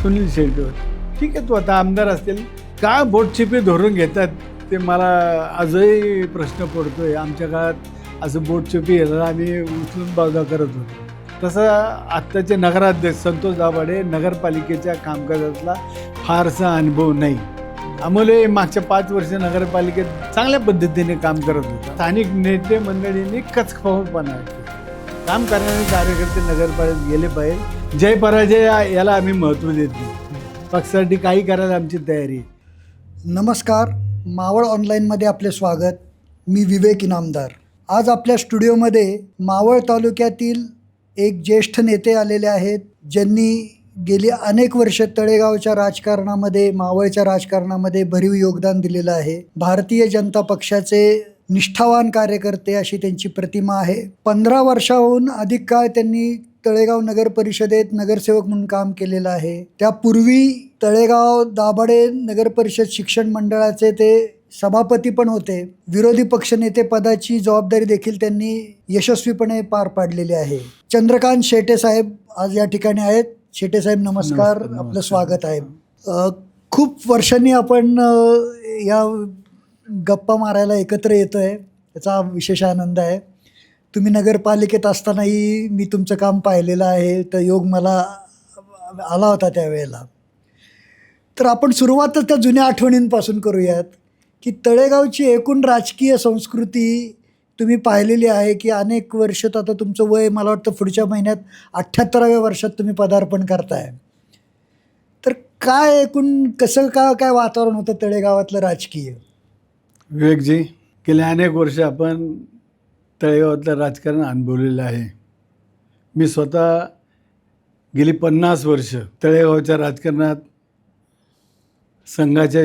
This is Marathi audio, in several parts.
सुनील शेट्टी होते. ठीक आहे, तू आता आमदार असतील का बोटचिपी धरून घेतात ते मला आजही प्रश्न पडतोय. आमच्या काळात असं बोटचिपी यायला आम्ही उचलून बाजूला करत होतो. तसं आत्ताचे नगराध्यक्ष संतोष दाभाडे नगरपालिकेच्या कामकाजातला फारसा अनुभव नाही. आम्हाला मागच्या 5 वर्ष नगरपालिकेत चांगल्या पद्धतीने काम करत होतं. स्थानिक नेते मंडळींनी कचखाऊपणा काम करणारे कार्यकर्ते नगरपालिकेत गेले पाहिजे. जय पराजय याला आम्ही महत्त्व देत नाही. पक्षासाठी काही करायला आमची तयारी. नमस्कार, मावळ ऑनलाईनमध्ये आपले स्वागत. मी विवेक इनामदार. आज आपल्या स्टुडिओमध्ये मावळ तालुक्यातील एक ज्येष्ठ नेते आलेले आहेत, ज्यांनी गेली अनेक वर्ष तळेगावच्या राजकारणामध्ये, मावळच्या राजकारणामध्ये भरीव योगदान दिलेलं आहे. भारतीय जनता पक्षाचे निष्ठावान कार्यकर्ते अशी त्यांची प्रतिमा आहे. 15 वर्षाहून अधिक काळ त्यांनी तळेगाव नगर परिषदेत नगरसेवक म्हणून काम केलेलं आहे. त्यापूर्वी तळेगाव दाभाडे नगर परिषद शिक्षण मंडळाचे ते सभापती पण होते. विरोधी पक्षनेते पदाची जबाबदारी देखील त्यांनी यशस्वीपणे पार पाडलेली आहे. चंद्रकांत शेटे साहेब आज या ठिकाणी आहेत. शेटे साहेब नमस्कार. आपलं स्वागत आहे. खूप वर्षांनी आपण या गप्पा मारायला एकत्र येतोय, याचा विशेष आनंद आहे. तुम्ही नगरपालिकेत असतानाही मी तुमचं काम पाहिलेलं आहे, तर योग मला आला होता त्यावेळेला. तर आपण सुरुवातच त्या जुन्या आठवणींपासून करूयात की तळेगावची एकूण राजकीय संस्कृती तुम्ही पाहिलेली आहे की अनेक वर्ष. आता तुमचं वय मला वाटतं पुढच्या महिन्यात 78व्या वर्षात तुम्ही पदार्पण करताय. तर काय एकूण कसं काय वातावरण होतं तळेगावातलं राजकीय? विवेकजी, गेल्या अनेक वर्ष आपण तळेगावातलं राजकारण अनुभवलेलं आहे. मी स्वतः गेली 50 वर्ष तळेगावच्या राजकारणात संघाच्या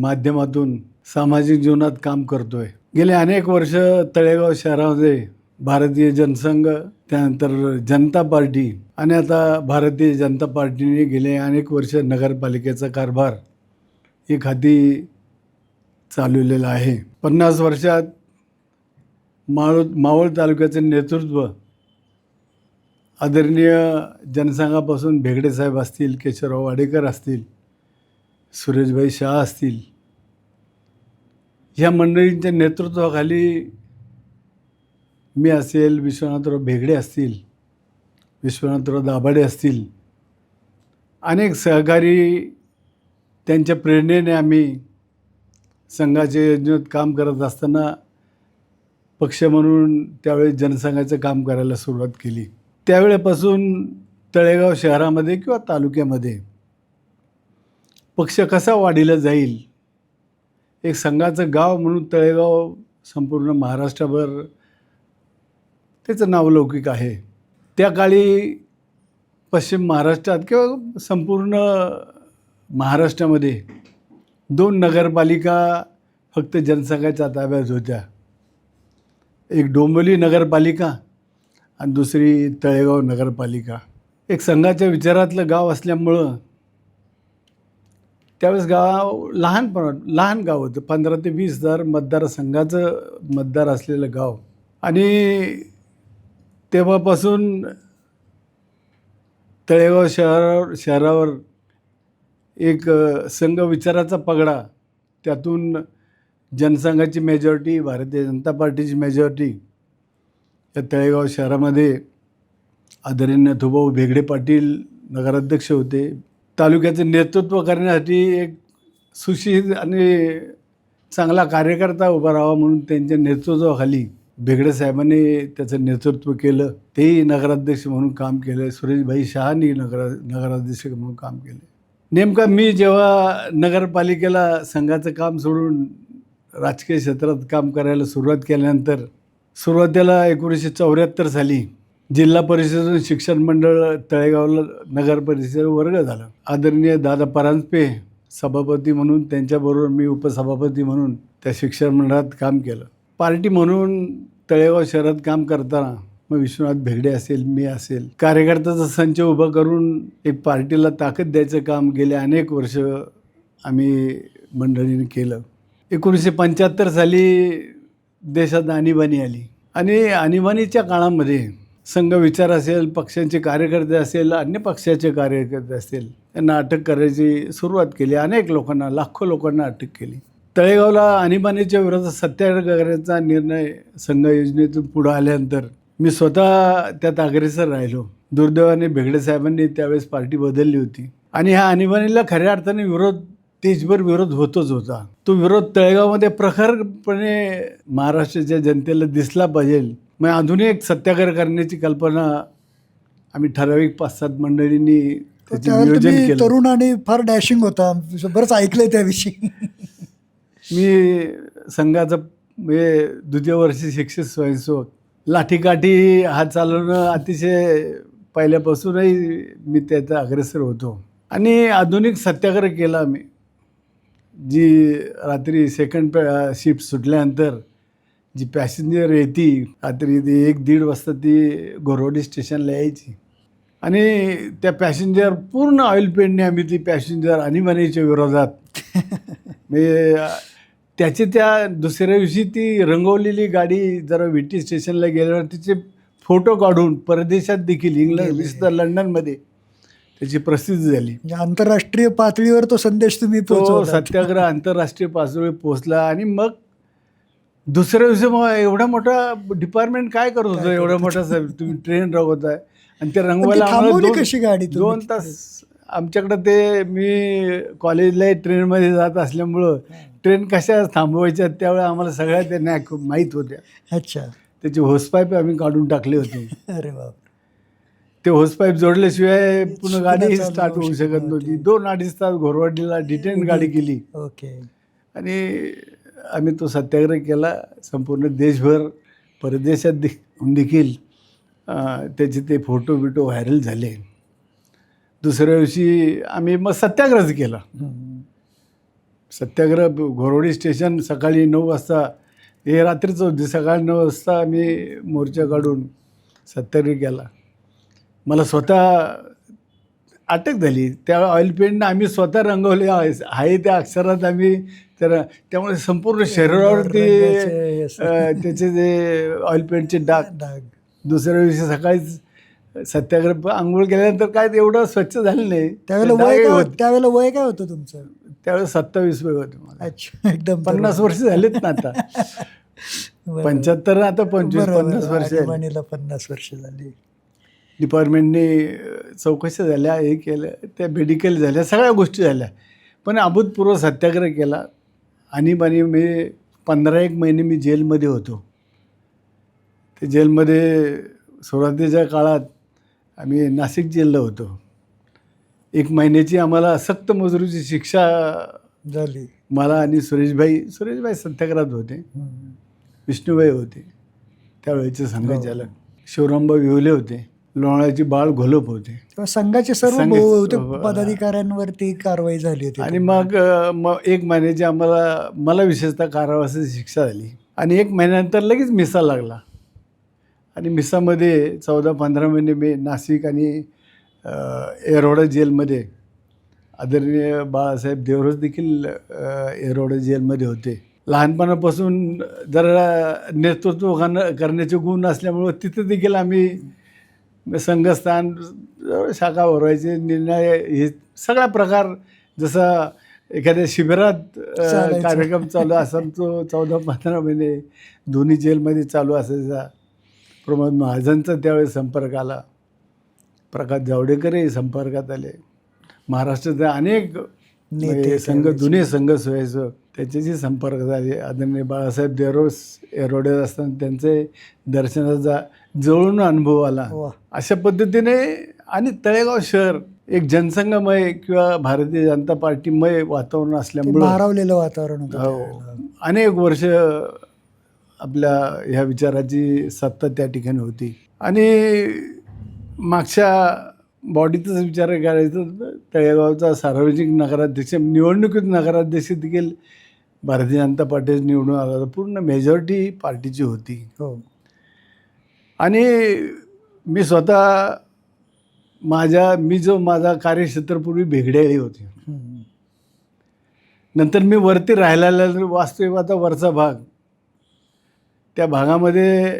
माध्यमातून सामाजिक जीवनात काम करतोय. गेले अनेक वर्ष तळेगाव शहरामध्ये भारतीय जनसंघ, त्यानंतर जनता पार्टी आणि आता भारतीय जनता पार्टीने गेले अनेक वर्ष नगरपालिकेचा कारभार एक हाती चालवलेला आहे. 50 वर्षात मावळ तालुक्याचे नेतृत्व आदरणीय जनसंघापासून भेगडे साहेब असतील, केशवराव वाडेकर असतील, सुरेशभाई शाह असतील, ह्या मंडळींच्या नेतृत्वाखाली मी असेल, विश्वनाथराव भेगडे असतील, विश्वनाथराव दाभाडे असतील, अनेक सहकारी त्यांच्या प्रेरणेने आम्ही संघाच्या योजनेत काम करत असताना पक्ष म्हणून त्यावेळी जनसंघाचं काम करायला सुरुवात केली. त्यावेळेपासून तळेगाव शहरामध्ये किंवा तालुक्यामध्ये पक्ष कसा वाढीला जाईल, एक संघाचं गाव म्हणून तळेगाव संपूर्ण महाराष्ट्रभर त्याचं नावलौकिक आहे. त्या काळी पश्चिम महाराष्ट्रात किंवा संपूर्ण महाराष्ट्रामध्ये 2 नगरपालिका फक्त जनसंघाच्या ताब्यात होत्या. एक डोंबिवली नगरपालिका आणि दुसरी तळेगाव नगरपालिका. एक संघाच्या विचारातलं गाव असल्यामुळं त्यावेळेस गाव लहान गाव होतं. 15 ते 20 हजार मतदारसंघाचं मतदार असलेलं गाव. आणि तेव्हापासून तळेगाव शहरावर एक संघ विचाराचा पगडा, त्यातून जनसंघाची मेजॉरिटी, भारतीय जनता पार्टीची मेजॉरिटी या तळेगाव शहरामध्ये आदरणीय नथुभाऊ भेगडे पाटील नगराध्यक्ष होते. तालुक्याचं नेतृत्व करण्यासाठी एक सुशिक्षित आणि चांगला कार्यकर्ता उभा राहावा म्हणून त्यांच्या नेतृत्वाखाली भेगडे साहेबांनी त्याचं नेतृत्व केलं. तेही नगराध्यक्ष म्हणून काम केलं. सुरेशभाई शहानी नगराध्यक्ष म्हणून काम केलं. नेमका मी जेव्हा नगरपालिकेला संघाचं काम सोडून राजकीय क्षेत्रात काम करायला सुरुवात केल्यानंतर सुरुवातीला 1974 साली जिल्हा परिषदेतून शिक्षण मंडळ तळेगावला नगर परिषद वर्ग झाला. आदरणीय दादा परांजपे सभापती म्हणून, त्यांच्याबरोबर मी उपसभापती म्हणून त्या शिक्षण मंडळात काम केलं. पार्टी म्हणून तळेगाव शहरात काम करताना मग विश्वनाथ भेगडे असेल, मी असेल, कार्यकर्त्याचा संच उभा करून एक पार्टीला ताकद द्यायचं काम गेले अनेक वर्ष आम्ही मंडळीने केलं. 1975 साली देशात आणीबाणी आली आणि आणीबाणीच्या काळामध्ये संघ विचार असेल, पक्षांचे कार्यकर्ते असेल, अन्य पक्षाचे कार्यकर्ते असेल, त्यांना अटक करायची सुरुवात केली. अनेक लोकांना, लाखो लोकांना अटक केली. तळेगावला आणीबाणीच्या विरोधात सत्याग्रह करण्याचा निर्णय संघ योजनेतून पुढे आल्यानंतर मी स्वतः त्यात अग्रेसर राहिलो. दुर्दैवाने भेगडे साहेबांनी त्यावेळेस पार्टी बदलली होती आणि ह्या आणीबाणीला खऱ्या अर्थाने देशभर विरोध होतच होता. तो विरोध तळेगावमध्ये प्रखरपणे महाराष्ट्राच्या जनतेला दिसला पाहिजे. मग आधुनिक सत्याग्रह करण्याची कल्पना आम्ही ठराविक 5-7 मंडळींनी त्याचे त्यावेळेला नियोजन तुम्ही केलं. तरुण आणि फार डॅशिंग होता, बरंच ऐकलंय त्याविषयी. मी संघाचा द्वितीय वर्षी शिक्षक स्वयंसेवक. लाठीकाठी हात चालवणं अतिशय पहिल्यापासूनही मी त्याचा अग्रेसर होतो आणि आधुनिक सत्याग्रह केला मी. जी रात्री सेकंड शिफ्ट सुटल्यानंतर जी पॅसेंजर येते रात्री ती 1-1:30 वाजता ती गोरवडी स्टेशनला यायची आणि त्या पॅसेंजर पूर्ण ऑइल पेंटने आम्ही ती पॅसेंजर आणीबाणीच्या विरोधात त्याची त्या दुसऱ्या दिवशी ती रंगवलेली गाडी जरा विटी स्टेशनला गेल्यावर तिचे फोटो काढून परदेशात देखील इंग्लंड विशेषतः लंडनमध्ये त्याची प्रसिद्धी झाली. म्हणजे आंतरराष्ट्रीय पातळीवर तो संदेश तुम्ही तो पोहोचवला. सत्याग्रह आंतरराष्ट्रीय पातळीवर पोहोचला आणि मग दुसऱ्या दिवशी मग एवढा मोठा डिपार्टमेंट काय करत होतं, एवढा मोठा तुम्ही ट्रेन रंगवताय आणि ते रंगवायला थांबवली कशी गाडी तुम्ही? 2 तास आमच्याकडं ते मी कॉलेजला ट्रेनमध्ये जात असल्यामुळं ट्रेन कशा थांबवायच्या त्यावेळेला आम्हाला सगळ्या त्या नॅक माहीत होत्या. अच्छा. त्याचे होसपाईप आम्ही काढून टाकले होते. अरे बाप. ते होसपाईप जोडल्याशिवाय पुन्हा गाडी चालू स्टार्ट होऊ होऊ शकत शकत नव्हती. 2-2.5 तास घोरवाडीला डिटेन गाडी केली ओके. आणि आम्ही तो सत्याग्रह केला. संपूर्ण देशभर परदेशात देखील त्याचे ते फोटो बिटो व्हायरल झाले. दुसऱ्या दिवशी आम्ही मग सत्याग्रहच केला. सत्याग्रह घोरवडी स्टेशन सकाळी 9 वाजता, हे रात्रीच होती, सकाळी 9 वाजता आम्ही मोर्चा काढून सत्याग्रह केला. मला स्वतः अटक झाली. त्या ऑइल पेंटनं आम्ही स्वतः रंगवले आहे त्या अक्षरात आम्ही त्यामुळे संपूर्ण शरीरावरती त्याचे जे ऑइल पेंटचे डाग. दुसऱ्या दिवशी सकाळीच सत्याग्रह आंघोळ केल्यानंतर काय एवढं स्वच्छ झालं नाही. त्यावेळेला वय काय होतं तुमचं? त्यावेळेस 27 वय होतं मला. अच्छा. एकदम 50 वर्ष झालेत ना आता. 75 आता 25-50 वर्ष झाली. 50 वर्ष झाली. डिपार्टमेंटने चौकशा झाल्या, हे केलं, त्या मेडिकल झाल्या, सगळ्या गोष्टी झाल्या. पण अभूतपूर्व सत्याग्रह केला. आणीबाणी मी 15-1 महिने मी जेलमध्ये होतो. ते जेलमध्ये सुरुवातीच्या काळात आम्ही नाशिक जेलला होतो. 1 महिन्याची आम्हाला सक्त मजुरीची शिक्षा झाली. मला आणि सुरेशभाई सत्याग्रहात होते. विष्णूभाई होते त्यावेळेचे संघचालक. शिवरामभाई विवले होते. लोणाळ्याची बाळ घोलप होते. संघाचे सर्व पदाधिकाऱ्यांवरती कारवाई झाली होती. आणि मग 1 महिन्याची मला विशेषतः कारावासाची शिक्षा झाली आणि 1 महिन्यानंतर लगेच मिसा लागला. आणि मिसामध्ये 14-15 महिने मी नाशिक आणि येरवडा जेलमध्ये, आदरणीय बाळासाहेब देवरस देखील येरवडा जेलमध्ये होते. लहानपणापासून जरा नेतृत्व करण्याचे गुण असल्यामुळं तिथं देखील आम्ही संघस्थान, शाखा भरवायचे निर्णय, हे सगळा प्रकार जसा एखाद्या शिबिरात कार्यक्रम चालू असा तो 14-15 महिने दोन्ही जेलमध्ये चालू असायचा. प्रमोद महाजनचा त्यावेळेस संपर्क आला. प्रकाश जावडेकरही संपर्कात आले. महाराष्ट्राचे अनेक जुने संघ स्वयंसेवक त्याच्याशी संपर्क झाले. आदरणीय बाळासाहेब देवरस येरवड्यात असताना त्यांचे दर्शनाचा जवळून अनुभव आला. अशा पद्धतीने आणि तळेगाव शहर एक जनसंघमय किंवा भारतीय जनता पार्टीमय वातावरण असल्यामुळे भारावलेलं वातावरण होतं. अनेक वर्ष आपल्या ह्या विचाराची सत्ता त्या ठिकाणी होती. आणि मागच्या बॉडीतच विचार करायचा तळेगावचा सार्वजनिक नगराध्यक्ष, निवडणुकीत नगराध्यक्ष देखील भारतीय जनता पार्टीच निवडून आला. पूर्ण मेजॉरिटी पार्टीची होती. आणि मी स्वतः माझा कार्यक्षेत्र पूर्वी भेगडेळी होती. नंतर मी वरती राहायला वास्तविक आता वरचा भाग त्या भागामध्ये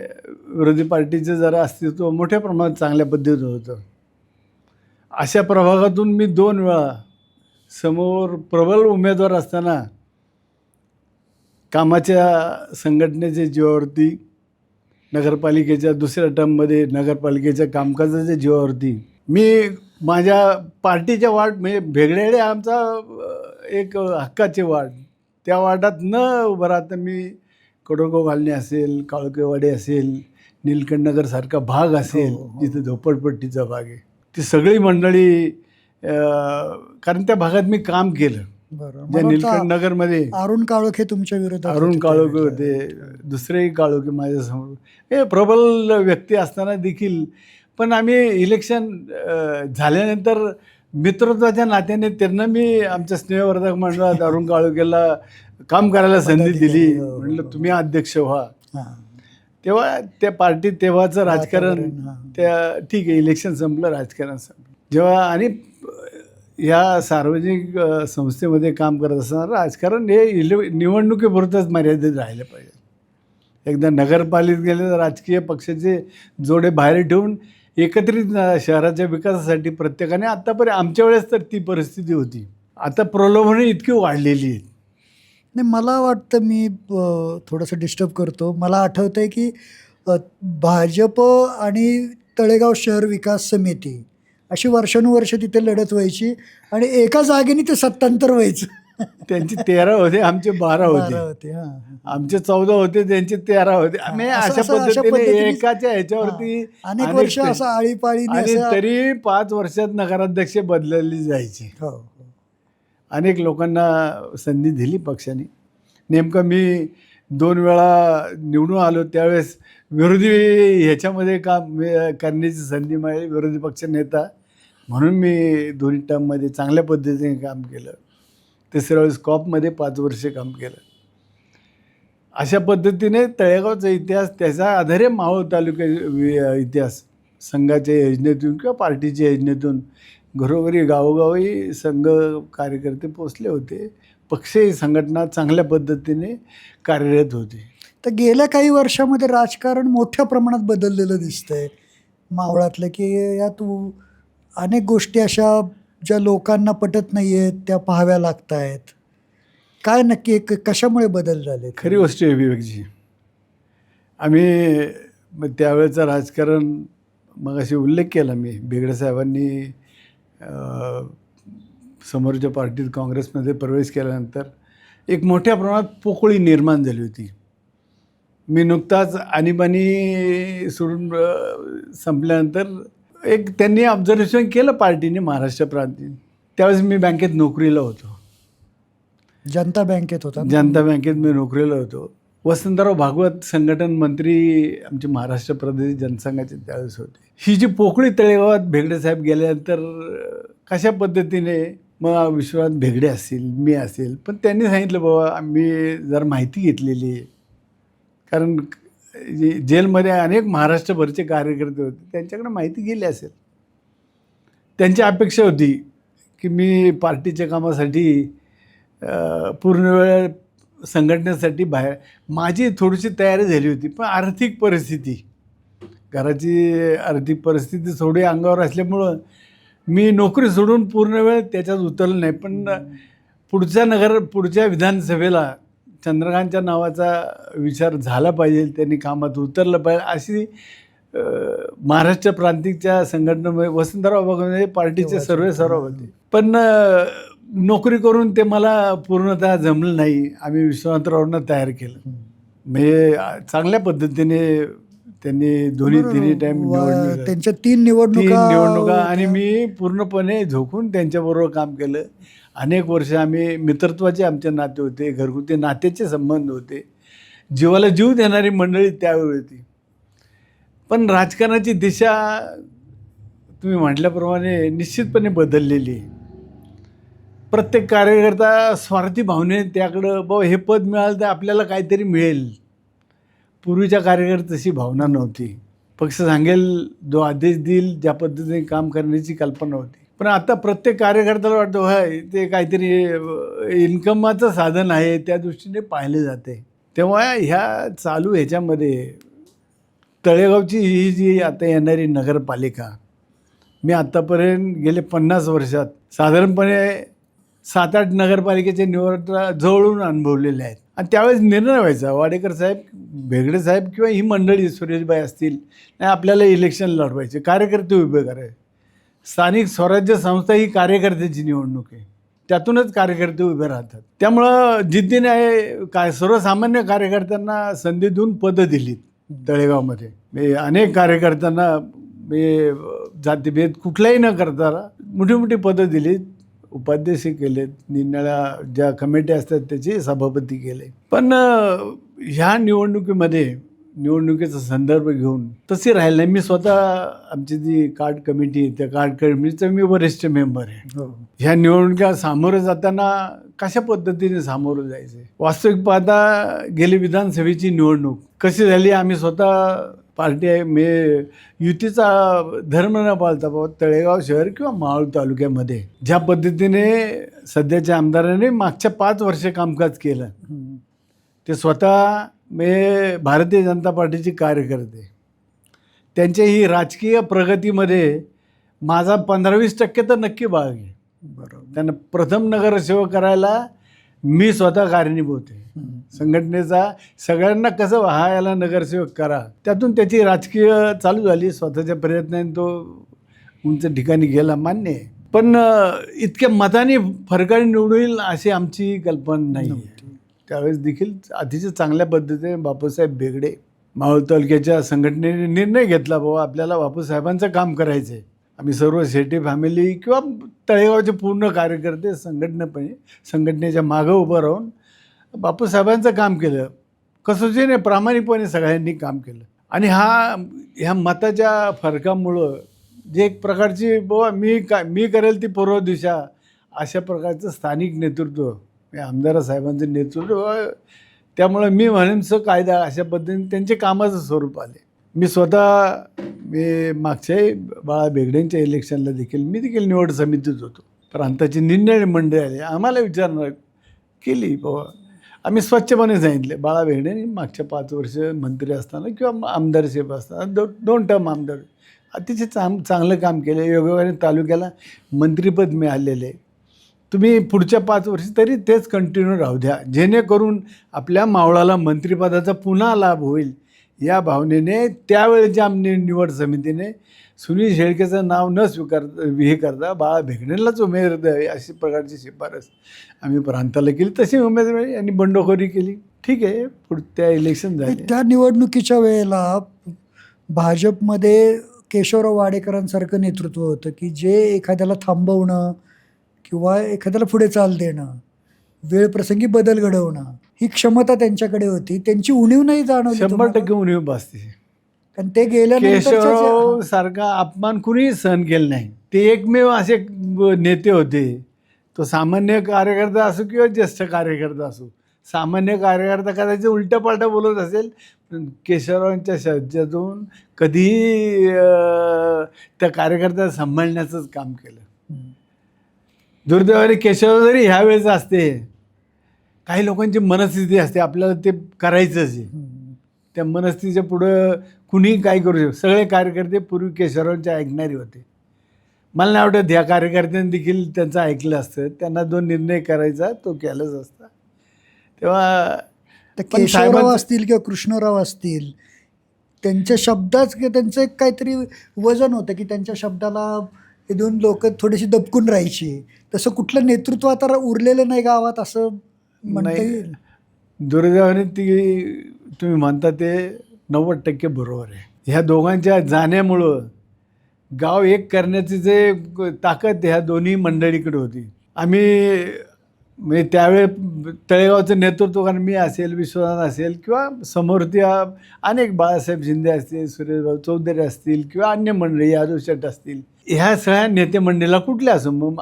विरोधी पार्टीचं जरा अस्तित्व मोठ्या प्रमाणात चांगल्या पद्धतीनं होतं. अशा प्रभागातून मी 2 वेळा समोर प्रबल उमेदवार असताना कामाच्या संघटनेच्या जीवावरती, नगरपालिकेच्या दुसऱ्या टर्ममध्ये नगरपालिकेच्या कामकाजाच्या जीवावरती मी माझ्या पार्टीच्या वार्ड म्हणजे भेगडेडे आमचा एक हक्काचे वार्ड, त्या वार्डात न उभं राहता मी कडोळगाव घालणे असेल, काळुकेवाडी असेल, नीलकंठनगरसारखा भाग असेल, जिथे झोपडपट्टीचा भाग आहे, ती सगळी मंडळी कारण त्या भागात मी काम केलं. बरं. ज्या नीलकंठनगरमध्ये अरुण काळोखे तुमच्या विरोधात अरुण होते काळोखे त्यावेळेला. होते, दुसरेही काळोखे माझ्यासमोर, हे प्रबल व्यक्ती असताना देखील. पण आम्ही इलेक्शन झाल्यानंतर मित्रत्वाच्या नात्याने त्यांना मी आमच्या स्नेहवर्धक मंडळात अरुण काळोखेला काम करायला संधी दिली. म्हटलं तुम्ही अध्यक्ष व्हा. हां. तेव्हा त्या पार्टीत तेव्हाचं राजकारण, हां. त्या ठीक आहे, इलेक्शन संपलं, राजकारण संपलं. जेव्हा आणि या सार्वजनिक संस्थेमध्ये काम करत असताना राजकारण हे निवडणुकीपुरतंच मर्यादित राहिलं पाहिजे. एकदा नगरपालिकेत गेले तर राजकीय पक्षाचे जोडे बाहेर ठेवून एकत्रित शहराच्या विकासासाठी प्रत्येकाने, आत्तापर्यंत आमच्या वेळेस तर ती परिस्थिती होती, आता प्रलोभने इतकी वाढलेली आहेत. नाही, मला वाटतं मी थोडंसं डिस्टर्ब करतो. मला आठवतं आहे की भाजप आणि तळेगाव शहर विकास समिती अशी वर्षानुवर्ष तिथे लढत व्हायची आणि एका जागेने ते सत्तांतर व्हायचं. त्यांचे 13 होते, आमचे 12 12 होते. होते. हां. आमचे 14 होते, त्यांचे 13 होते. आम्ही अशा पद्धतीने एकाच्या ह्याच्यावरती अनेक वर्ष असं आळीपाळीने आणि असं. तरी 5 वर्षात नगराध्यक्ष बदलली जायची. हो, हो. अनेक लोकांना संधी दिली पक्षाने. नेमकं मी 2 वेळा निवडून आलो त्यावेळेस विरोधी ह्याच्यामध्ये काम करण्याची संधी मिळाली, विरोधी पक्ष नेता म्हणून मी दोन्ही टर्ममध्ये चांगल्या पद्धतीने काम केलं. तिसऱ्या वेळेस कॉपमध्ये 5 वर्षे काम केलं. अशा पद्धतीने तळेगावचा इतिहास, त्याच्या आधारे मावळ तालुका इतिहास संघाच्या योजनेतून किंवा पार्टीच्या योजनेतून घरोघरी गावोगावी संघ कार्यकर्ते पोचले होते. पक्षही संघटना चांगल्या पद्धतीने कार्यरत होती. तर गेल्या काही वर्षामध्ये राजकारण मोठ्या प्रमाणात बदललेलं दिसतंय मावळातलं, की यात अनेक गोष्टी अशा ज्या लोकांना पटत नाही आहेत त्या पाहाव्या लागत आहेत. काय नक्की कशामुळे बदल झाले? खरी गोष्ट आहे विवेकजी. आम्ही त्यावेळेचं राजकारण मग अशी उल्लेख केला मी, भेगडे साहेबांनी समोरच्या पार्टीत काँग्रेसमध्ये प्रवेश केल्यानंतर एक मोठ्या प्रमाणात पोकळी निर्माण झाली होती. मी नुकताच आणीबाणी सोडून संपल्यानंतर एक त्यांनी ऑब्झर्वेशन केलं पार्टीने महाराष्ट्र प्रांतीत. त्यावेळेस मी बँकेत नोकरीला होतो, जनता बँकेत होता. जनता बँकेत मी नोकरीला होतो. वसंतराव भागवत संघटन मंत्री आमचे महाराष्ट्र प्रदेश जनसंघाचे त्यावेळेस होते. ही जी पोकळी तळेगावात भेगडे साहेब गेल्यानंतर कशा पद्धतीने, मग विश्वनाथ भेगडे असतील, मी असेल, पण त्यांनी सांगितलं बाबा आम्ही जर माहिती घेतलेली आहे, कारण जेलमध्ये अनेक महाराष्ट्रभरचे कार्यकर्ते होते, त्यांच्याकडे माहिती गेली असेल. त्यांची अपेक्षा होती की मी पार्टीच्या कामासाठी पूर्ण वेळ संघटनेसाठी बाहेर, माझी थोडीशी तयारी झाली होती, पण आर्थिक परिस्थिती, घराची आर्थिक परिस्थिती थोडी अंगावर असल्यामुळं मी नोकरी सोडून पूर्ण वेळ त्याच्यात उतरलं नाही. पण पुढच्या विधानसभेला चंद्रकांतच्या नावाचा विचार झाला पाहिजे, त्यांनी कामात उतरलं पाहिजे, अशी महाराष्ट्र प्रांतिकच्या संघटनेमध्ये वसंतराव भागवत पार्टीचे सर्व होते. पण नोकरी करून ते मला पूर्णतः जमलं नाही. आम्ही विश्वनाथरावांना तयार केलं. म्हणजे चांगल्या पद्धतीने त्यांनी तिन्ही टाईम त्यांच्या 3 निवडणुका आणि मी पूर्णपणे झोकून त्यांच्याबरोबर काम केलं. अनेक वर्ष आम्ही मित्रत्वाचे आमचे नाते होते, घरगुती नात्याचे संबंध होते, जीवाला जीव देणारी मंडळी त्यावेळी होती. पण राजकारणाची दिशा तुम्ही म्हटल्याप्रमाणे निश्चितपणे बदललेली आहे. प्रत्येक कार्यकर्ता स्वार्थी भावनेने त्याकडं बाबा हे पद मिळालं तर आपल्याला काहीतरी मिळेल. पूर्वीच्या कार्यकर्त्यात तशी भावना नव्हती. पक्ष सांगेल, जो आदेश देईल, ज्या पद्धतीने काम करण्याची कल्पना होती. पण आता प्रत्येक कार्यकर्त्याला वाटतं ते काहीतरी इन्कमाचं साधन आहे, त्या दृष्टीने पाहिले जाते. तेव्हा ह्या चालू ह्याच्यामध्ये तळेगावची ही जी आता येणारी नगरपालिका, मी आत्तापर्यंत गेले 50 वर्षात साधारणपणे 7-8 नगरपालिकेचे निवडणुका जवळून अनुभवलेले आहेत. आणि त्यावेळेस निर्णय व्हायचा, वाडेकर साहेब, भेगडे साहेब किंवा ही मंडळी सुरेशबाई असतील, नाही आपल्याला इलेक्शन लढवायचे, कार्यकर्ते उभे करायचे. स्थानिक स्वराज्य संस्था ही कार्यकर्त्याची निवडणूक आहे, त्यातूनच कार्यकर्ते उभे राहतात. त्यामुळं जिद्दीने काय सर्वसामान्य कार्यकर्त्यांना संधी देऊन पदं दिलीत तळेगावमध्ये. मी अनेक कार्यकर्त्यांना जातीभेद कुठलाही न करता मोठी मोठी पदं दिलीत, उपाध्यक्ष केलेत, निरनिळ्या ज्या कमिटी असतात त्याचे सभापती केले. पण ह्या निवडणुकीचा संदर्भ घेऊन तसे राहिलं नाही. मी स्वतः आमची जी कार्ड कमिटी आहे त्या कार्ड कमिटीचं मी वरिष्ठ मेंबर आहे. ह्या निवडणुका सामोरं जाताना कशा पद्धतीने सामोरं जायचं, वास्तविक पाहता गेली विधानसभेची निवडणूक कशी झाली, आम्ही स्वतः पार्टी आहे, मी युतीचा धर्म न पाळता तळेगाव शहर किंवा मावळ तालुक्यामध्ये ज्या पद्धतीने सध्याच्या आमदारांनी मागच्या 5 वर्ष कामकाज केलं, ते स्वतः मी भारतीय जनता पार्टीचे कार्यकर्ते, त्यांच्या ही राजकीय प्रगतीमध्ये माझा 15-20% तर नक्की भाग आहे. बरोबर. त्यांना प्रथम नगरसेवक करायला मी स्वतः कारणीभूत आहे. संघटनेचा सगळ्यांना कसं याला नगरसेवक करा, त्यातून त्याची राजकीय चालू झाली. स्वतःच्या प्रयत्नाने तो उंच ठिकाणी गेला, मान्य आहे. पण इतक्या मताने फरकाने निवडून येईल अशी आमची कल्पना नाही. त्यावेळेस देखील अतिशय चांगल्या पद्धतीने बापूसाहेब भेगडे मावळ तालुक्याच्या संघटनेने निर्णय घेतला, बाबा आपल्याला बापूसाहेबांचं काम करायचं आहे. आम्ही सर्व शेट्टी फॅमिली किंवा तळेगावचे पूर्ण कार्यकर्ते संघटनेच्या मागं उभं राहून बापूसाहेबांचं काम केलं. कसोशीने प्रामाणिकपणे सगळ्यांनी काम केलं. आणि ह्या मताच्या फरकामुळं जे एक प्रकारची बाबा मी करेल ती पूर्व दिशा अशा प्रकारचं स्थानिक नेतृत्व, आमदार साहेबांचं नेतृत्व, त्यामुळं मी म्हणेन कायदा अशा पद्धतीने त्यांचे कामाचं स्वरूप आले. मी मागच्याही बाळा भेगडेंच्या इलेक्शनला देखील मी निवड समितीत होतो. प्रांताची निर्णय मंडळी आली, आम्हाला विचारणा केली, बाबा आम्ही स्वच्छपणे सांगितले, बाळा भेगडेंनी मागच्या 5 वर्ष मंत्री असताना किंवा आमदारशिप असताना 2 टर्म आमदार अतिशय चांगलं काम केलं. योगायोगाने तालुक्याला मंत्रिपद मिळालेले, तुम्ही पुढच्या 5 वर्ष तरी तेच कंटिन्यू राहू द्या, जेणेकरून आपल्या मावळाला मंत्रिपदाचा पुन्हा लाभ होईल. या भावनेने त्यावेळेच्या आमने निवड समितीने सुनील शेळकेचं नाव न करता बाळा भेगडेंलाच उमेदवारी द्यावी अशी प्रकारची शिफारस आम्ही प्रांताला केली. तशी उमेदवारी यांनी बंडखोरी केली. ठीक आहे, पुढच्या इलेक्शन झाले. त्या निवडणुकीच्या वेळेला भाजपमध्ये केशवराव वाडेकरांसारखं नेतृत्व होतं की जे एखाद्याला थांबवणं किंवा एखाद्याला पुढे चाल देणं, वेळ प्रसंगी बदल घडवणं, ही क्षमता त्यांच्याकडे होती. त्यांची उणीव नाही जाणवली? 100% उणीव भासते. कारण ते गेल्यानंतर केशवराव सारखा अपमान कुणीही सहन केलं नाही. ते एकमेव असे नेते होते, तो सामान्य कार्यकर्ता असो किंवा ज्येष्ठ कार्यकर्ता असो, सामान्य कार्यकर्ता कदाचित उलट्यापालट्या बोलत असेल, पण केशवरावांच्या शब्दातून कधीही त्या कार्यकर्त्याला सांभाळण्याचंच काम केलं. दुर्दैवाने केशवराव जरी ह्यावेळेस असते, काही लोकांची मनस्थिती असते आपल्याला ते करायचंच आहे, त्या मनस्थितीच्या पुढं कुणीही काय करू शकतो. सगळे कार्यकर्ते पूर्वी केशवरावांचे ऐकणारे होते. मला नाही वाटत ह्या कार्यकर्त्यांनी देखील त्यांचं ऐकलं असतं. त्यांना 2 निर्णय करायचा तो केलाच असता. तेव्हा केशवराव असतील किंवा कृष्णराव असतील, त्यांच्या शब्दाच त्यांचं एक काहीतरी वजन होतं की त्यांच्या शब्दाला हे 2 लोक थोडीशी दबकून राहायची. तसं कुठलं नेतृत्व आता उरलेलं नाही गावात असं म्हणता येईल. दुर्दैवाने तुम्ही म्हणता ते 90% बरोबर आहे. ह्या दोघांच्या जाण्यामुळं गाव एक करण्याची जे ताकद ह्या दोन्ही मंडळीकडे होती. आम्ही त्यावेळी तळेगावचं नेतृत्व, कारण मी असेल, विश्वनाथ असेल किंवा समोरच्या अनेक बाळासाहेब शिंदे असतील, सुरेशभाऊ चौधरी असतील किंवा अन्य मंडळी, यादव शेट असतील, ह्या सगळ्या नेते मंडळीला कुठल्या असो मग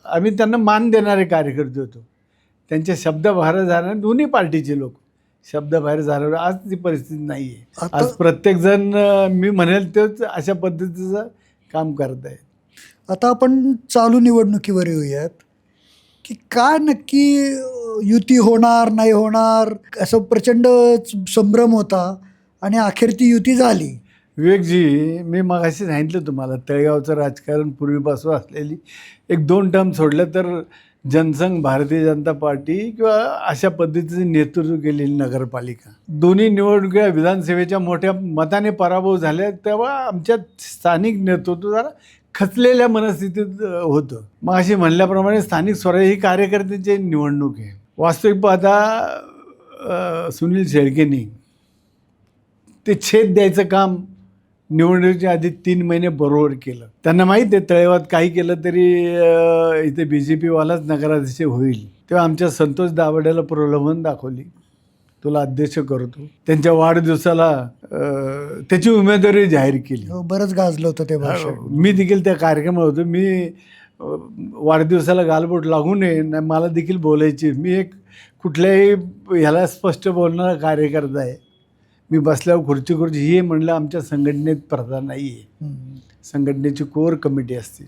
आम्ही त्यांना मान देणारे कार्यकर्ते होतो. त्यांच्या शब्दाबाहेर जाणारे दोन्ही पार्टीचे लोक शब्दाबाहेर झाल्यावर आज ती परिस्थिती नाही आहे. आज प्रत्येकजण मी म्हणेल तेच अशा पद्धतीचं काम करत आहेत. आता आपण चालू निवडणुकीवर येऊयात की काय नक्की युती होणार नाही होणार असं प्रचंड संभ्रम होता आणि अखेर ती युती झाली. विवेकजी, मी मगाशी सांगितलं तुम्हाला, तळेगावचं राजकारण पूर्वीपासून असलेली एक 2 टर्म सोडलं तर जनसंघ, भारतीय जनता पार्टी किंवा अशा पद्धतीचं नेतृत्व केलेली नगरपालिका, दोन्ही निवडणुका विधानसभेच्या मोठ्या मताने पराभव झाल्या, तेव्हा आमच्या स्थानिक नेतृत्व जरा खचलेल्या मनस्थितीत होतं. मग अशी म्हणल्याप्रमाणे स्थानिक स्वराज्य ही कार्यकर्त्यांची निवडणूक आहे. वास्तविक पाहता सुनील शेळकेंनी ते छेद द्यायचं काम निवडणुकीच्या आधी 3 महिने बरोबर केलं. त्यांना माहीत आहे तळेगावात काही केलं तरी इथे BJP वालाच नगराध्यक्ष होईल. तेव्हा आमच्या संतोष दाभाडेला प्रलोभन दाखवली, तुला अध्यक्ष करतो. त्यांच्या वाढदिवसाला त्याची उमेदवारी जाहीर केली. बरंच गाजलं होतं ते भाषण. मी देखील त्या कार्यक्रमात होतो. मी वाढदिवसाला गालबोट लागू नये, मला देखील बोलायची. मी एक कुठल्याही ह्याला स्पष्ट बोलणारा कार्यकर्ता आहे. मी बसल्यावर खुर्ची हे म्हणलं आमच्या संघटनेत प्रधान नाही आहे. संघटनेची कोर कमिटी असते.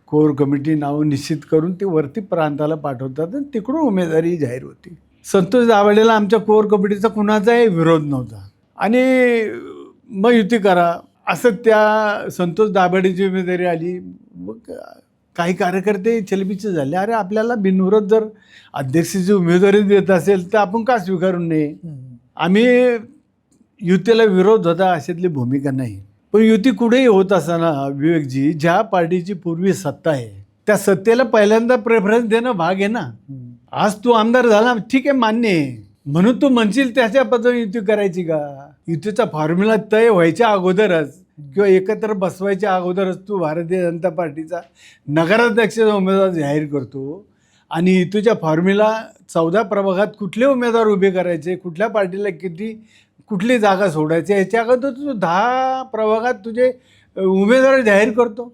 कोर कमिटी नावं निश्चित करून ती वरती प्रांताला पाठवतात आणि तिकडून उमेदवारी जाहीर होती. संतोष दाभाडेला आमच्या कोर कमिटीचा कुणाचाही विरोध नव्हता आणि मग युती करा असं त्या संतोष दाभाडेची उमेदवारी आली. मग काही कार्यकर्ते चलबिचे झाले, अरे आपल्याला बिनविरोध जर अध्यक्षाची उमेदवारी देत असेल तर आपण का स्वीकारू नये. आम्ही युतीला विरोध होता अशातली भूमिका नाही. पण युती कुठेही होत असताना विवेकजी, ज्या पार्टीची पूर्वी सत्ता आहे त्या सत्तेला पहिल्यांदा प्रेफरन्स देणं भाग आहे ना. आज तू आमदार झाला, ठीक आहे, मान्य आहे, म्हणून तू म्हणशील त्याच्या पद्धतीने युती करायची का. युतीचा फॉर्म्युला तय व्हायच्या अगोदरच किंवा एकत्र बसवायच्या अगोदरच तू भारतीय जनता पार्टीचा नगराध्यक्षाचा उमेदवार जाहीर करतो आणि युतीच्या फॉर्म्युला 14 प्रभागात कुठले उमेदवार उभे करायचे, कुठल्या पार्टीला कुठली जागा सोडायची, याच्या अगोदर तू 10 प्रभागात तुझे उमेदवार जाहीर करतो.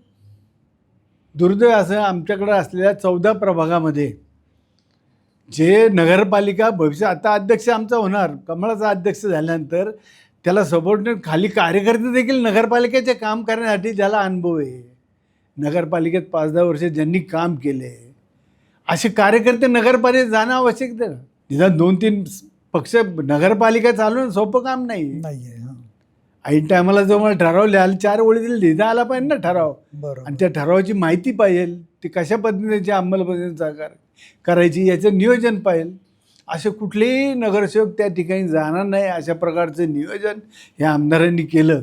दुर्दैव असं आमच्याकडे असलेल्या 14 प्रभागामध्ये जे नगरपालिका भविष्यात, आता अध्यक्ष आमचा होणार, कमळाचा अध्यक्ष झाल्यानंतर त्याला सबॉर्डिनेट खाली कार्यकर्ते देखील नगरपालिकेचे काम करण्यासाठी ज्याला अनुभव आहे, नगरपालिकेत 5-10 वर्ष ज्यांनी काम केले, असे कार्यकर्ते नगरपालिकेत जाणं आवश्यक आहे. निदान 2-3 पक्ष नगरपालिका चालवणं सोपं काम नाही आहे. ऐन टायमाला जो मला ठराव लिहायला 4 ओळीतील लिहिता आला पाहिजे ना ठराव, आणि त्या ठरावाची माहिती पाहिजे, ती कशा पद्धतीने अंमलबजावणी करायची याचं नियोजन पाहिजे. असे कुठलेही नगरसेवक त्या ठिकाणी जाणार नाही. अशा प्रकारचं नियोजन या आमदारांनी केलं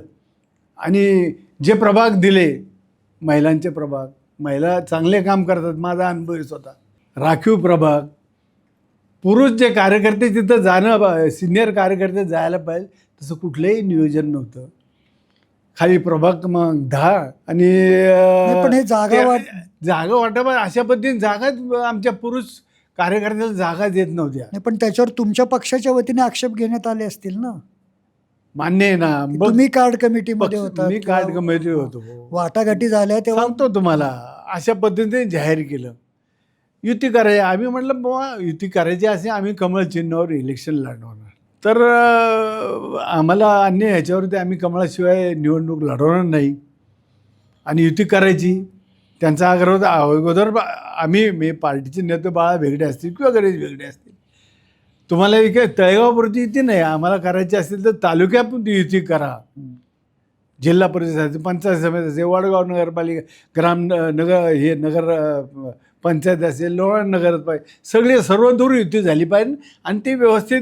आणि जे प्रभाग दिले, महिलांचे प्रभाग, महिला चांगले काम करतात, माझा अनुभव स्वतः. राखीव प्रभाग, पुरुष जे कार्यकर्ते तिथं जाणं, सिनियर कार्यकर्ते जायला पाहिजे, तसं कुठलंही नियोजन नव्हतं. खाली प्रभाग मग 10 आणि पण हे जागा वाटप अशा पद्धतीने जागाच आमच्या पुरुष कार्यकर्त्याला जागा देत नव्हत्या. पण त्याच्यावर तुमच्या पक्षाच्या वतीने आक्षेप घेण्यात आले असतील ना. मान्य आहे ना. तुम्ही कार्ड कमिटीमध्ये होता. मी कार्ड कमिटी होतो. वाटाघाटी झाल्या तेव्हा सांगतो तुम्हाला, अशा पद्धतीने जाहीर केलं युती करायची. आम्ही म्हटलं बाबा युती करायची असे, आम्ही कमळ चिन्हावर इलेक्शन लढवणार. तर आम्हाला अन्य ह्याच्यावरती आम्ही कमळाशिवाय निवडणूक लढवणार नाही आणि युती करायची. त्यांचा आग्रह होता. अगोदर मी पार्टीचे नेते बाळा वेगळे असतील किंवा गणेश वेगळे असतील, तुम्हाला एक तळेगावपुरती युती नाही, आम्हाला करायची असेल तर तालुक्यातून ती युती करा. जिल्हा परिषद, पंचायत समिती असेल, वडगाव नगरपालिका, नगर पंचायत असेल, लोणार नगर पाहिजे, सर्वदूर युती झाली पाहिजे आणि ती व्यवस्थित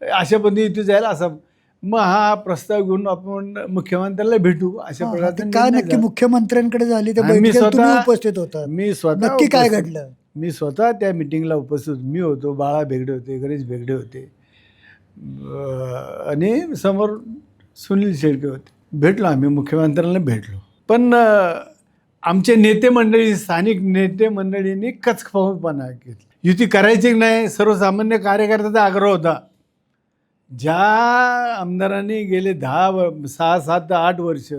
अशा पद्धती युती जायला असं. मग हा प्रस्ताव घेऊन आपण मुख्यमंत्र्याला भेटू अशा प्रकारचे. काय नक्की मुख्यमंत्र्यांकडे झाली ते उपस्थित होता. मी स्वतः नक्की काय घडलं? मी स्वतः त्या मिटिंगला उपस्थित, मी होतो, बाळा भेगडे होते, गणेश भेगडे होते आणि समोर सुनील शेळके होते. भेटलो आम्ही, मुख्यमंत्र्यांना भेटलो. पण आमचे नेते मंडळी, स्थानिक नेते मंडळींनी कचकफपणा घेतला. युती करायची नाही, सर्वसामान्य कार्यकर्त्याचा आग्रह होता. ज्या आमदारांनी गेले 6-7-8 वर्ष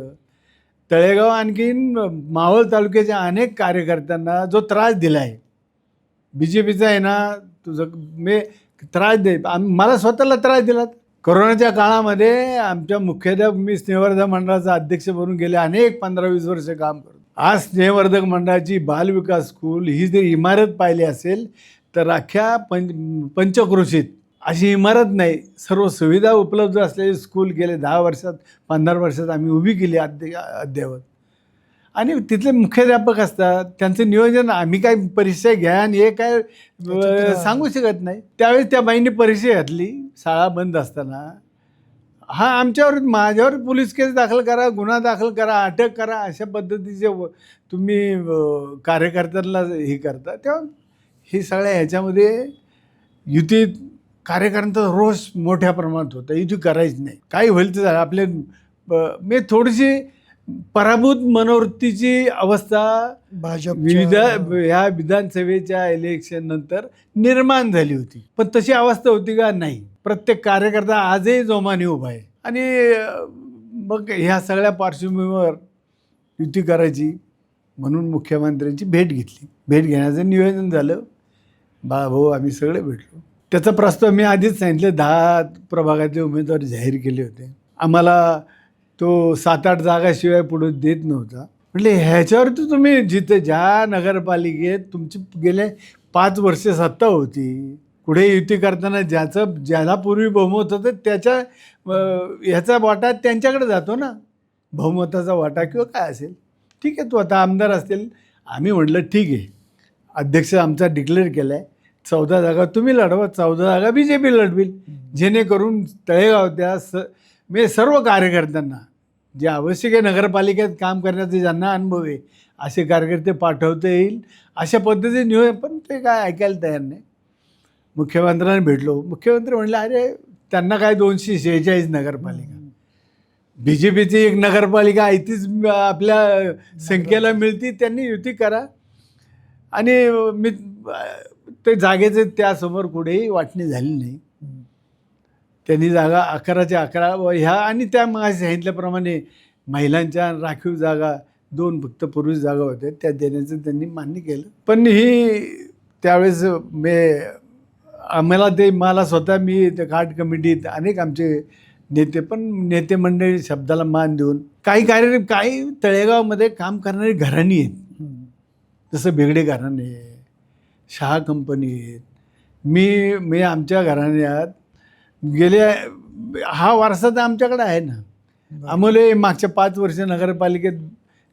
तळेगाव आणखीन मावळ तालुक्याच्या अनेक कार्यकर्त्यांना जो त्रास दिला आहे, BJPचा आहे ना, तुझं त्रास दे, मला स्वतःला त्रास दिला. कोरोनाच्या काळामध्ये आमच्या मुख्याध्यापक, मी स्नेहवर्धन मंडळाचा अध्यक्ष म्हणून गेले अनेक 15-20 वर्ष काम करतो. आज स्नेहवर्धक मंडळाची बालविकास स्कूल ही जर इमारत पाहिली असेल तर अख्ख्या पंचक्रोशीत अशी इमारत नाही. सर्व सुविधा उपलब्ध असलेली स्कूल गेले 10 वर्षात 15 वर्षात आम्ही उभी केली अद्ययावत. आणि तिथले मुख्याध्यापक असतात, त्यांचं नियोजन आम्ही काय परीक्षा घ्या आणि हे काय सांगू शकत नाही. त्यावेळेस त्या बाईंनी परीक्षा घातली शाळा बंद असताना. हा माझ्यावर पोलीस केस दाखल करा, गुन्हा दाखल करा, अटक करा, अशा पद्धतीचे तुम्ही कार्यकर्त्यांना हे करता. तेव्हा हे सगळ्या ह्याच्यामध्ये युतीत कार्यकर्त्यांचा रोष मोठ्या प्रमाणात होता. युती करायची नाही, काही होईल तर झालं. आपले मी थोडीशी पराभूत मनोवृत्तीची अवस्था ह्या विधानसभेच्या इलेक्शन नंतर निर्माण झाली होती. पण तशी अवस्था होती का? नाही. प्रत्येक कार्यकर्ता आजही जोमाने उभा आहे. आणि मग ह्या सगळ्या पार्श्वभूमीवर युती करायची म्हणून मुख्यमंत्र्यांची भेट घेतली. भेट घेण्याचं नियोजन झालं. भाऊ आम्ही सगळे भेटलो. त्याचा प्रस्ताव मी आधीच सांगितलं, 10 प्रभागातले उमेदवार जाहीर केले होते. आम्हाला तो 7-8 जागाशिवाय पुढे देत नव्हता. म्हटले ह्याच्यावरती तुम्ही जिथे ज्या नगरपालिकेत तुमची गेले 5 वर्ष सत्ता होती, पुढे युती करताना ज्याला पूर्वी बहुमत होतं त्याच्या ह्याचा वाटा त्यांच्याकडे जातो ना, बहुमताचा वाटा किंवा काय असेल. ठीक आहे, तू आता आमदार असतील. आम्ही म्हटलं ठीक आहे, अध्यक्ष आमचा डिक्लेअर केला आहे, 14 जागा तुम्ही लढवा, 14 जागा BJP लढविल. जेणेकरून तळेगावच्या मी सर्व कार्यकर्त्यांना जे आवश्यक आहे नगरपालिकेत काम करण्याचे ज्यांना अनुभव आहे असे कार्यकर्ते पाठवता येईल अशा पद्धतीने नियोजन. पण ते काय ऐकायला तयार नाही. मुख्यमंत्र्यांना भेटलो. मुख्यमंत्री म्हणले अरे त्यांना काय 246 नगरपालिका, BJPची एक नगरपालिका आहे तीच आपल्या संख्येला मिळती, त्यांनी युती करा. आणि मी ते जागेचे त्यासमोर कुठेही वाटणी झाली नाही. त्यांनी जागा 11च्या 11 ह्या आणि त्या मग सांगितल्याप्रमाणे महिलांच्या राखीव जागा 2 फक्त पुरुष जागा होत्या त्या देण्याचं त्यांनी मान्य केलं. पण ही त्यावेळेस मला स्वतः मी त्या घाट कमिटीत अनेक आमचे नेते मंडळी शब्दाला मान देऊन काही तळेगावमध्ये काम करणारी घराणी आहेत. जसं बेगडे घराणे आहे, शहा कंपनी आहेत. मी आमच्या घराण्यात हा वारसा तर आमच्याकडे आहे ना. आम्हाला मागच्या 5 वर्ष नगरपालिकेत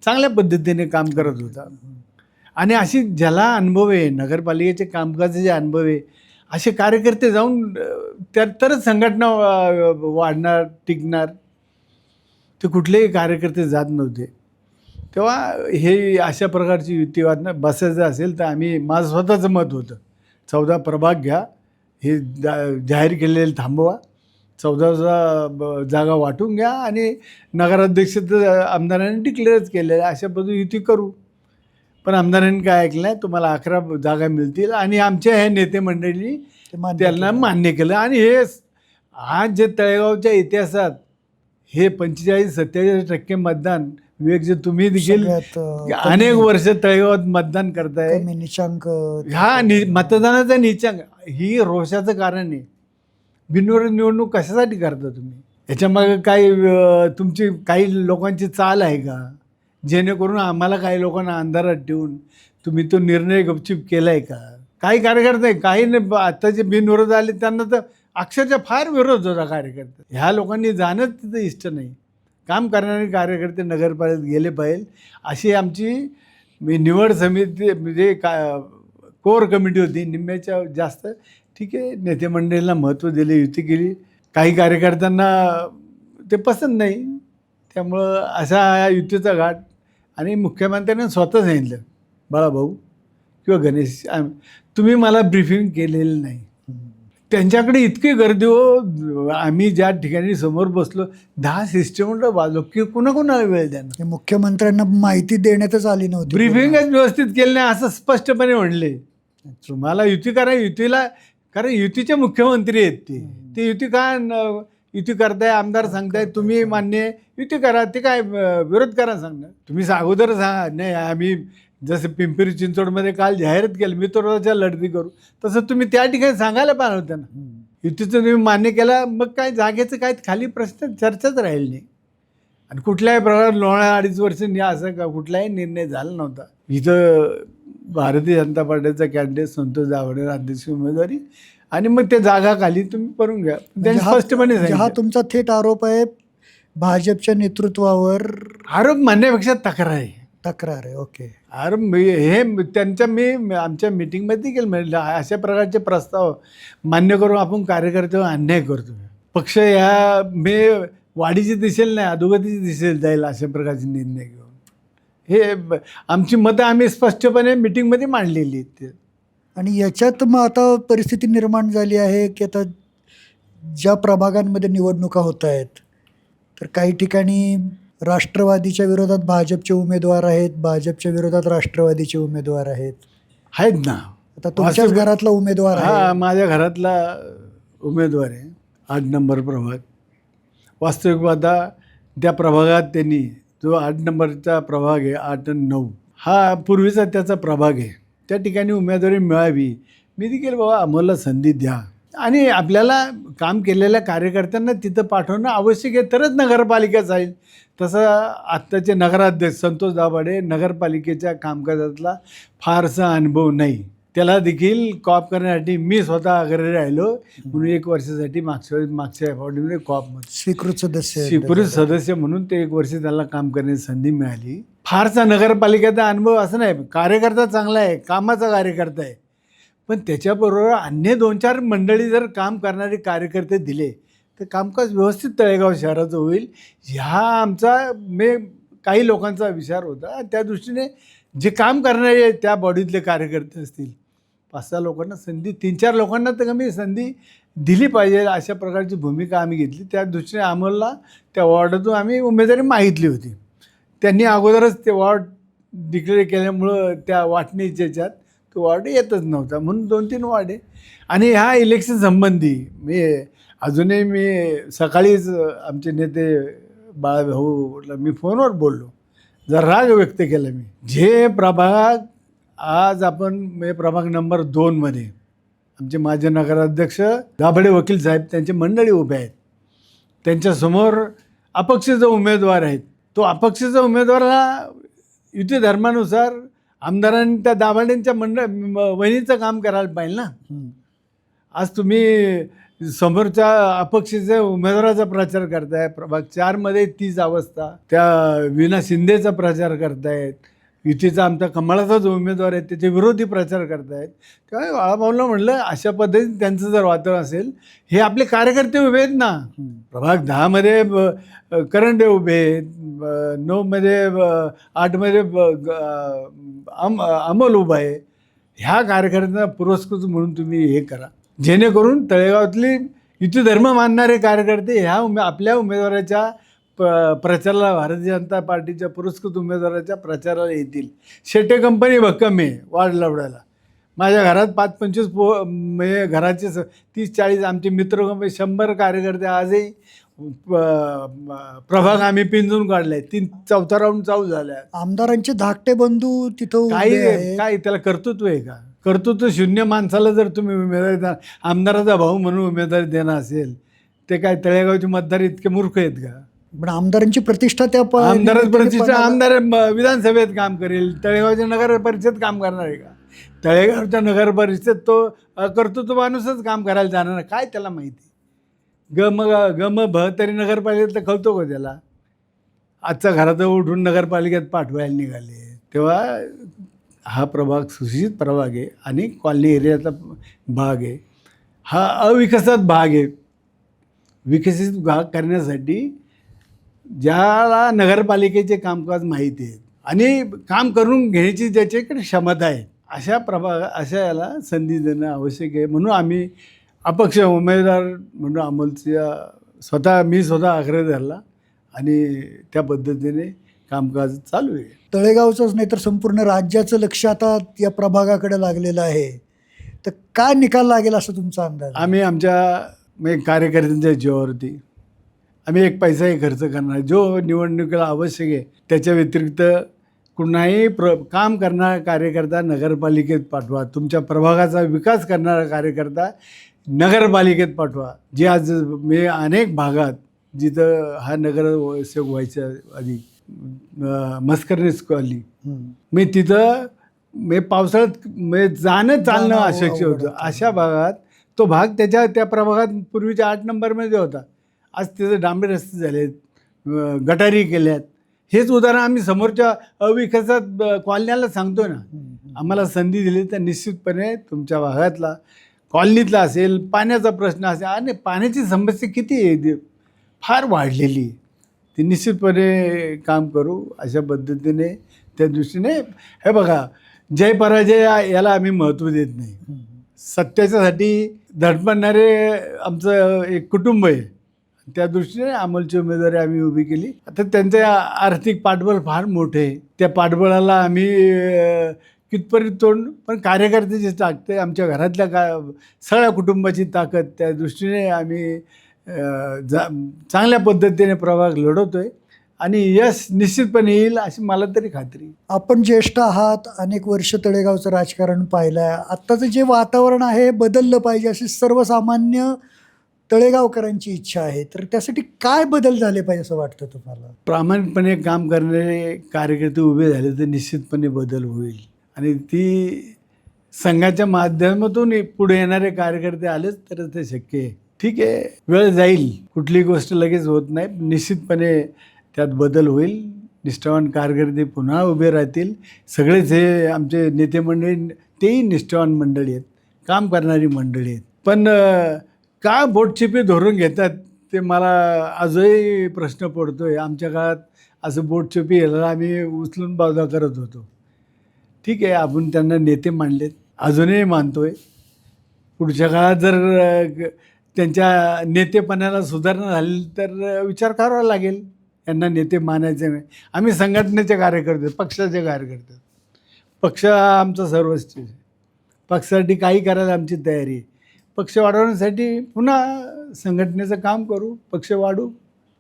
चांगल्या पद्धतीने काम करत होता. आणि अशी ज्याला अनुभव आहे नगरपालिकेचे कामकाजाचे अनुभव आहे असे कार्यकर्ते जाऊन तरच संघटना वाढणार, टिकणार. ते कुठलेही कार्यकर्ते जात नव्हते. तेव्हा हे अशा प्रकारची युतीवाद बसायचं असेल तर माझं स्वतःचं मत होतं, 14 प्रभाग घ्या, हे जाहीर केलेले थांबवा, 14 जागा वाटून घ्या आणि नगराध्यक्ष तर आमदारांनी डिक्लेअरच केलेलं आहे, अशा पद्धती युती करू. पण आमदारांनी काय ऐकलं नाही, तुम्हाला 11 जागा मिळतील. आणि आमच्या ह्या नेते मंडळी त्यांना मान्य केलं. आणि हे आज जे तळेगावच्या इतिहासात हे 45-47% मतदान, विवेक जे तुम्ही देखील अनेक वर्ष तळेगावात मतदान करताय, ह्या मतदानाचा निचांक ही रोषाचं कारण आहे. बिनविरोध निवडणूक कशासाठी करता तुम्ही? याच्यामागे तुमची काही लोकांची चाल आहे का, जेणेकरून आम्हाला काही लोकांना अंधारात ठेवून तुम्ही तो निर्णय गपचूप केला आहे का? काही कार्यकर्ते काही नाही, आता जे बिनविरोध आले त्यांना तर अक्षरशः फार विरोध होता कार्यकर्ते. ह्या लोकांनी जाणंच तिथं इष्ट नाही. काम करणारे कार्यकर्ते नगरपालिकेत गेले पाहिजे अशी आमची निवड समिती म्हणजे कोर कमिटी होती. निम्म्याच्या जास्त ठीक आहे, नेते मंडळींना महत्त्व दिले, युती केली. काही कार्यकर्त्यांना ते पसंत नाही. त्यामुळं असा हा युतीचा घाट. आणि मुख्यमंत्र्यांनी स्वतः सांगितलं, बाळाभाऊ किंवा गणेश, तुम्ही मला ब्रीफिंग केलेलं नाही. त्यांच्याकडे इतकी गर्दी हो, आम्ही ज्या ठिकाणी समोर बसलो 10 सिस्टमला वाजलो की कुणाकुणाला वेळ द्या. मुख्यमंत्र्यांना माहिती देण्यातच आली नव्हती, ब्रीफिंगच व्यवस्थित केलं नाही असं स्पष्टपणे म्हणले. तुम्हाला युती करा, युतीला कारण युतीचे मुख्यमंत्री आहेत ते युती का युती करताय, आमदार सांगताय तुम्ही मान्य युती करा, ते काय विरोध करा सांगणार. तुम्ही अगोदर सांगा नाही आम्ही जसं पिंपरी चिंचवडमध्ये काल जाहिरात केलं मी तर रोजच्या लढती करू, तसं तुम्ही त्या ठिकाणी सांगायला पाहिजे होतं ना. युतीचं तुम्ही मान्य केलं, मग काय जागेचं काय खाली प्रश्न चर्चाच राहील नाही. आणि कुठल्याही प्रकारे लोणा 2.5 वर्ष असं का कुठलाही निर्णय झाला नव्हता. इथं भारतीय जनता पार्टीचा कॅन्डिडेट संतोष दाभाडे अध्यक्ष उमेदवारी आणि मग ते जागा खाली तुम्ही करून घ्या. त्यांनी स्पष्टपणे म्हणजे हा सांगितलं. तुमचा थेट आरोप आहे भाजपच्या नेतृत्वावर. आरोप म्हणण्यापेक्षा तक्रार आहे. तक्रार आहे. ओके. अरे हे त्यांच्या मी आमच्या मिटिंगमध्ये केलं म्हणजे अशा प्रकारचे प्रस्ताव मान्य करून आपण कार्यकर्त्यावर अन्याय करतो. पक्ष या मी वाढीची दिसेल नाही अधोगतीची दिसेल जाईल अशा प्रकारचे निर्णय घेऊन हे आमची मतं आम्ही स्पष्टपणे मिटिंगमध्ये मांडलेली आहेत. आणि याच्यात मग आता परिस्थिती निर्माण झाली आहे की आता ज्या प्रभागांमध्ये निवडणुका होत आहेत तर काही ठिकाणी राष्ट्रवादीच्या विरोधात भाजपचे उमेदवार आहेत, भाजपच्या विरोधात राष्ट्रवादीचे उमेदवार आहेत ना. आता तुमच्याच घरातला उमेदवार आहे. हा माझ्या घरातला उमेदवार आहे 8 नंबर प्रभाग. वास्तविक पाहता त्या प्रभागात त्यांनी जो 8 नंबरचा प्रभाग आहे 8 आणि 9 हा पूर्वीचा त्याचा प्रभाग आहे. त्या ठिकाणी उमेदवारी मिळावी. मी देखील बाबा आम्हाला संधी द्या आणि आपल्याला काम केलेल्या कार्यकर्त्यांना तिथं पाठवणं आवश्यक आहे तरच नगरपालिका जाईल. तसं आत्ताचे नगराध्यक्ष संतोष दाभाडे नगरपालिकेच्या कामकाजातला फारसा अनुभव नाही. त्याला देखील कॉप करण्यासाठी मी स्वतः आग्रही राहिलो म्हणून 1 वर्षासाठी मागच्या अवॉर्डमध्ये कॉपमध्ये स्वीकृत सदस्य म्हणून ते 1 वर्ष त्याला काम करण्याची संधी मिळाली. फारसा नगरपालिकेचा अनुभव असं नाही. कार्यकर्ता चांगला आहे, कामाचा कार्यकर्ता आहे, पण त्याच्याबरोबर अन्य 2-4 मंडळी जर काम करणारे कार्यकर्ते दिले तर कामकाज व्यवस्थित तळेगाव शहराचं होईल. ह्या आमचा काही लोकांचा विचार होता. त्या दृष्टीने जे काम करणारे त्या बॉडीतले कार्यकर्ते असतील 5-6 लोकांना संधी 3-4 लोकांना तर कमी संधी दिली पाहिजे अशा प्रकारची भूमिका आम्ही घेतली. त्या दृष्टीने आम्हाला त्या वॉर्डातून आम्ही उमेदवारी मागितली होती. त्यांनी अगोदरच ते वॉर्ड डिक्लेअर केल्यामुळं त्या वाटणीच्या ह्याच्यात तो वॉर्ड येतच नव्हता म्हणून 2-3 वॉर्ड आहे. आणि ह्या इलेक्शन संबंधी अजूनही मी सकाळीच आमचे नेते बाळाभाऊला मी फोनवर बोललो, जर राग व्यक्त केला मी. जे प्रभाग आज आपण प्रभाग नंबर 2मध्ये आमचे माजी नगराध्यक्ष दाभाडे वकील साहेब त्यांचे मंडळी उभे आहेत. त्यांच्यासमोर अपक्षाचा उमेदवार आहेत. तो अपक्षाचा उमेदवाराला युती धर्मानुसार आमदारांनी त्या दाभाडेंच्या वहिनीचं काम करायला पाहिजे ना. आज तुम्ही समोरच्या अपक्षाच्या उमेदवाराचा प्रचार करताय. प्रभाग 4मध्ये तीच अवस्था. त्या वीणा शिंदेचा प्रचार करतायत. युतीचा आमचा कमळाचा जो उमेदवार आहे त्याचे विरोधी प्रचार करतायत. त्यामुळे बाळाभाऊला म्हणलं अशा पद्धतीने त्यांचं जर वातावरण असेल, हे आपले कार्यकर्ते उभे आहेत ना. प्रभाग 10मध्ये करंडे उभे आहेत, 9मध्ये 8मध्ये अमोल उभा आहे. ह्या कार्यकर्त्यांना पुरस्कृत म्हणून तुम्ही हे करा जेणेकरून तळेगावातली युती धर्म मानणारे कार्यकर्ते ह्या आपल्या उमेदवाराच्या प्रचाराला भारतीय जनता पार्टीच्या पुरस्कृत उमेदवाराच्या प्रचाराला येतील. शेट्टे कंपनी भक्कम आहे वाढ लवडायला. माझ्या घरात 5-25 म्हणजे घराचे 30-40 आमचे मित्र 100 कार्यकर्ते आजही प्रभाग आम्ही पिंजून काढलाय. 4था राऊंड चालू झालाय. आमदारांचे धाकटे बंधू तिथं काय त्याला कर्तृत्व आहे का? कर्तृत्व शून्य माणसाला जर तुम्ही उमेदवारी देणार, आमदाराचा भाऊ म्हणून उमेदवारी देणार असेल, ते काय तळेगावचे मतदार इतके मूर्ख आहेत का? पण आमदारांची प्रतिष्ठा त्या आमदारांची प्रतिष्ठा आमदार विधानसभेत काम करेल, तळेगावच्या नगर परिषद काम करणार आहे का? तळेगावच्या नगर परिषद तो कर्तृत्व माणूसच काम करायला जाणार काय त्याला माहिती? गम भ तरी नगरपालिकेतलं कळतो का त्याला? आजचा घरात उठून नगरपालिकेत पाठवायला निघाले. तेव्हा हा प्रभाग सुशिक्षित प्रभाग आहे आणि कॉलनी एरियाचा भाग आहे. हा अविकसित भाग आहे. विकसित भाग करण्यासाठी ज्याला नगरपालिकेचे कामकाज माहिती आहे आणि काम करून घेण्याची ज्याच्याकडे क्षमता आहे अशा याला संधी देणं आवश्यक आहे. म्हणून आम्ही अपक्ष उमेदवार म्हणून अमोलच्या मी स्वतः आग्रह धरला आणि त्या पद्धतीने कामकाज चालू आहे. तळेगावचंच नाही तर संपूर्ण राज्याचं लक्ष आता या प्रभागाकडे लागलेलं आहे. तर काय निकाल लागेल असं तुमचा अंदाज? आम्ही आमच्या कार्यकर्त्यांच्या जीवावरती आम्ही 1 पैसाही खर्च करणार. जो निवडणुकीला आवश्यक आहे त्याच्या व्यतिरिक्त कुणाही काम करणारा कार्यकर्ता नगरपालिकेत पाठवा. तुमच्या प्रभागाचा विकास करणारा कार्यकर्ता नगरपालिकेत पाठवा. जे आज मी अनेक भागात जिथं हा नगरसेवक व्हायच्या आधी मस्करनेस कॉलनी, मी तिथं मी पावसाळ्यात जाणं चालणं जाणं अशक्य अवघड होतं. होतं. अशा भागात तो भाग त्या प्रभागात पूर्वीच्या 8 नंबरमध्ये होता. आज तिथे डांबरी रस्ते झालेत, गटारी केल्यात. हेच उदाहरण आम्ही समोरच्या अविकसित कॉलन्याला सांगतो ना. आम्हाला संधी दिली तर निश्चितपणे तुमच्या भागातला कॉलनीतला असेल, पाण्याचा प्रश्न असेल, आणि पाण्याची समस्या किती आहे, फार वाढलेली आहे. ती निश्चितपणे काम करू अशा पद्धतीने. त्या दृष्टीने हे बघा, जय पराजय याला आम्ही महत्त्व देत नाही. सत्याच्यासाठी धडपडणारे आमचं एक कुटुंब आहे. त्या दृष्टीने अमोलची उमेदवारी आम्ही उभी केली. आता त्यांचे आर्थिक पाठबळ फार मोठे आहे. त्या पाठबळाला आम्ही कितपर्यंत तोंड, पण कार्यकर्त्याची टाकते, आमच्या घरातल्या सगळ्या कुटुंबाची ताकद. त्या दृष्टीने आम्ही चांगल्या पद्धतीने प्रभाग लढवतोय आणि यश निश्चितपणे येईल अशी मला तरी खात्री. आपण ज्येष्ठ आहात, अनेक वर्ष तळेगावचं राजकारण पाहिलं आहे. आत्ताचं जे वातावरण आहे बदललं पाहिजे अशी सर्वसामान्य तळेगावकरांची इच्छा आहे. तर त्यासाठी काय बदल झाले पाहिजे असं वाटतं तुम्हाला? प्रामाणिकपणे काम करणारे कार्यकर्ते उभे झाले तर निश्चितपणे बदल होईल. आणि ती संघाच्या माध्यमातून पुढे येणारे कार्यकर्ते आलेच तर ते शक्य आहे. ठीक आहे, वेळ जाईल, कुठलीही गोष्ट लगेच होत नाही. निश्चितपणे त्यात बदल होईल. निष्ठावान कार्यकर्ते पुन्हा उभे राहतील. सगळेच हे आमचे नेते मंडळी, तेही निष्ठावान मंडळी आहेत, काम करणारी मंडळी आहेत. पण का बोटचिपी धरून घेतात ते मला आजही प्रश्न पडतोय. आमच्या काळात असं बोटचिपी याला आम्ही उचलून बाजूला करत होतो. ठीक आहे, आपण त्यांना नेते मानलेत, अजूनही मानतोय. पुढच्या काळात जर त्यांच्या नेतेपणाला सुधारणा झाली तर विचार करावा लागेल. यांना नेते मानायचे नाही. आम्ही संघटनेचे कार्यकर्ते, पक्षाचे कार्यकर्ते. पक्ष आमचा सर्वस्व आहे. पक्षासाठी काही करायला आमची तयारी आहे. पक्ष वाढवण्यासाठी पुन्हा संघटनेचं काम करू, पक्ष वाढू,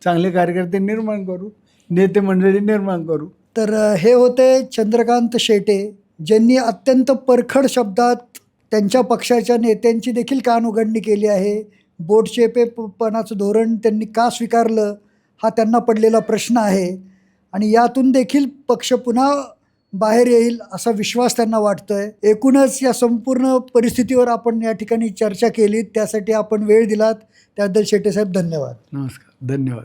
चांगले कार्यकर्ते निर्माण करू, नेते मंडळी निर्माण करू. तर हे होते चंद्रकांत शेटे, ज्यांनी अत्यंत परखड शब्दात त्यांच्या पक्षाच्या नेत्यांची देखील कानउघडणी केली आहे. बोटचेपेपणाचं धोरण त्यांनी का स्वीकारलं हा त्यांना पडलेला प्रश्न आहे आणि यातून देखील पक्ष पुन्हा बाहेर येईल असा विश्वास त्यांना वाटतोय. एकूणच या संपूर्ण परिस्थितीवर आपण या ठिकाणी चर्चा केली, त्यासाठी आपण वेळ दिलात त्याबद्दल शेटे साहेब धन्यवाद. नमस्कार, धन्यवाद.